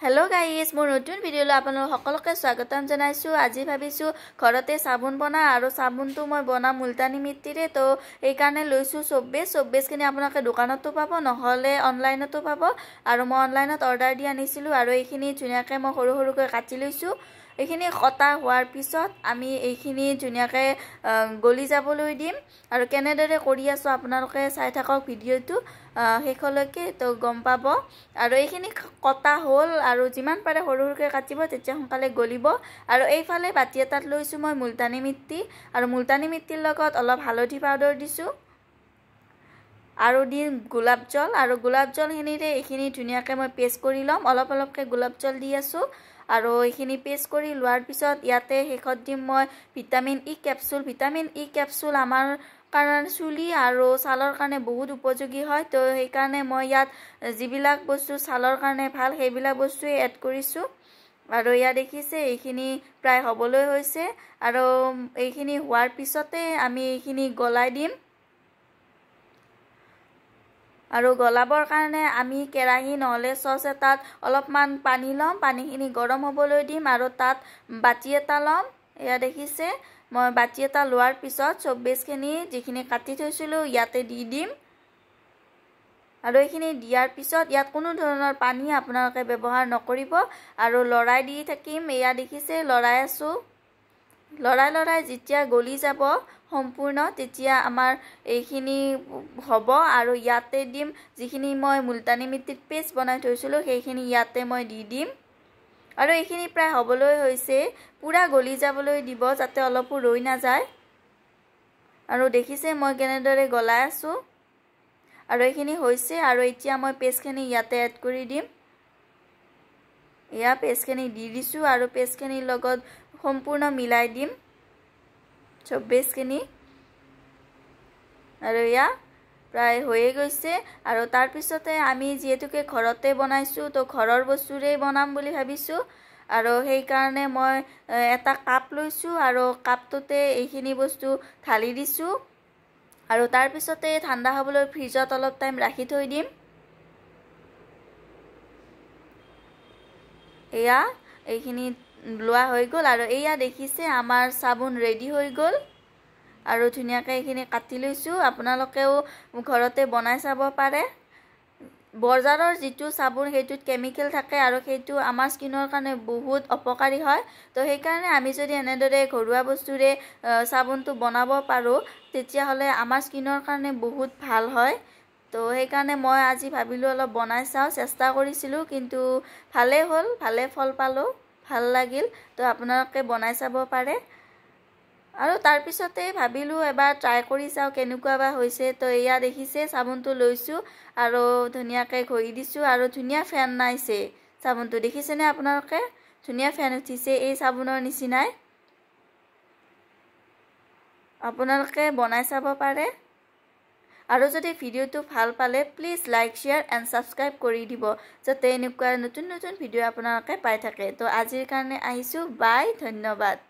Hello guys, মোৰ নতুন ভিডিঅ'লৈ আপোনালোক সকলোকে স্বাগতম জনাইছো। আজি ভাবিছো ঘৰতে সাবুন বনা আৰু সাবুনটো মই বনা মুলতানী মিট্টিৰে তো এই কাৰণে লৈছো 24 কিনি আপোনালোকে দোকানতো পাব নহলে অনলাইনতো পাব আৰু মই অনলাইনত অৰ্ডাৰ দি আনিছিলো আৰু এইখিনি ধুনিয়াকৈ মই সৰু সৰুকৈ কাটি লৈছো। এইখিনি খটা হোৱাৰ পিছত আমি এইখিনি ধুনিয়াকৈ গলি যাবলৈ দিম আৰু কেনেদৰে কৰি আছো আপোনালোকে চাই থাকক ভিডিঅ'টো হেকলৈকে তো গম পাব আৰু এইখিনি কটা হ'ল আৰু যিমান পাৰে সৰু সৰুকৈ কাটিব তেতিয়া সোনকালে গলিব আৰু এইফালে বাটি এটাত লৈছো মই মুলতানী মিট্টি আৰু মুলতানী মিট্টিৰ লগত অলপ হালধি পাউডাৰ দিছো আৰু দিম গোলাপ জল আৰু গোলাপ জল হেনিৰে এইখিনি ধুনিয়াকৈ মই পেষ্ট কৰি লম অলপ অলপকৈ গোলাপ জল দি আছো আৰু এইখিনি পেষ্ট কৰি লোৱাৰ পিছত ইয়াতে হেকত দিম মই ভিটামিন ই ক্যাপসুল আমাৰ কাৰণ চুলি আৰু ছালৰ কাৰণে বহুত উপযোগী হয় তো এই কাৰণে মই ইয়াত যিবিলাক বস্তু ছালৰ কাৰণে ভাল সেইবিলাক বস্তুই এড কৰিছো আৰু ইয়া দেখিছে এইখিনি প্ৰায় হবলৈ হৈছে আৰু এইখিনি হোৱাৰ পিছতে আমি এইখিনি গলাই দিম আৰু গলাবৰ কাৰণে আমি কেৰাহী নহলে সস এটাত অলপমান পানী লম পানীখিনি গৰম হ'বলৈ দিম আৰু তাত বাটি এটা লম ইয়া দেখিছে মই বাটি এটা লোৱাৰ পিছত 24 খিনি যিখিনি কাটি থৈছিলো ইয়াতে দি দিম আৰু এইখিনি দিয়াৰ পিছত ইয়াত কোনো ধৰণৰ পানী আপোনালোকে ব্যৱহাৰ নকৰিব আৰু লৰাই দি থাকিম ইয়া দেখিছে লৰাই আছো লৰাই যেতিয়া গলি যাব সম্পূৰ্ণ তেতিয়া আমাৰ এইখিনি হ'ব আৰু ইয়াতে দিম যিখিনি মই মুলতানী মিট্টিৰ পেষ্ট বনাই থৈছিলো সেইখিনি ইয়াতে মই দি দিম আৰু এইখিনি প্ৰায় হ'বলৈ হৈছে পুৰা গলি যাবলৈ দিব যাতে অলপো ৰৈ না যায় আৰু দেখিছে মই কেনেদৰে গলাই আছো আৰু এইখিনি হৈছে আৰু এতিয়া মই পেষ্টখিনি ইয়াতে এড কৰি দিম ইয়া পেষ্টখিনি দি দিছো আৰু পেষ্টখিনিৰ লগত সম্পূৰ্ণ মিলাই দিম 24 খিনি আৰু ইয়া প্ৰায় হৈয়ে গৈছে আৰু তাৰ পিছতে আমি যেহেতুকে ঘৰতে বনাইছো তো ঘৰৰ বস্তুৰে বনাম বুলি ভাবিছো আৰু সেই কাৰণে মই এটা কাপ লৈছো আৰু কাপটোতে এইখিনি বস্তু ঢালি দিছো আৰু তাৰ পিছতে ঠাণ্ডা হ'বলৈ ফ্ৰিজত অলপ টাইম ৰাখি থৈ দিম এয়া এইখিনি লোৱা হৈ গল আৰু এয়া দেখিছে আমাৰ সাবুন ৰেডি হৈ গল আৰু ধুনিয়াকৈ এইখিনি কাটি লৈছো আপোনালোকেও ঘৰতে বনাই চাব পাৰে বজাৰৰ যেটো সাবুন হেতুত কেমিক্যাল থাকে আৰু হেতু আমাৰ স্কিনৰ কাৰণে বহুত অপকাৰী হয় তো সেই কাৰণে আমি যদি এনেদৰে ঘৰুৱা বস্তুৰে সাবুনটো বনাব পাৰো তেতিয়া হলে আমাৰ স্কিনৰ কাৰণে বহুত ভাল হয় তো সেই কাৰণে মই আজি ভাবিলো অলপ বনাই চাও চেষ্টা কৰিছিলো কিন্তু ভালে হ'ল ভালে ফল পালো ভাল লাগিল তো আপোনালোকে বনাই চাব পাৰে আৰু তাৰ পিছতে ভাবিলো এবাৰ ট্ৰাই কৰি চাও কেনেকুৱা বা হৈছে তো এয়া দেখিছে সাবুনটো লৈছো আৰু ধুনিয়াকৈ ঘহি দিছো আৰু ধুনিয়া ফেন নাইছে সাবুনটো দেখিছে নে আপোনালোকে ধুনিয়া ফেন উঠিছে এই সাবুনৰ নিচিনাই আপোনালোকে বনাই চাব পাৰে আৰু যদি ভিডিওটো ভাল পালে please like share and subscribe কৰি দিব যাতে এনেকুৱা নতুন নতুন ভিডিও আপোনালোকে পাই থাকে তো আজিৰ কাৰণে আহিছো বাই ধন্যবাদ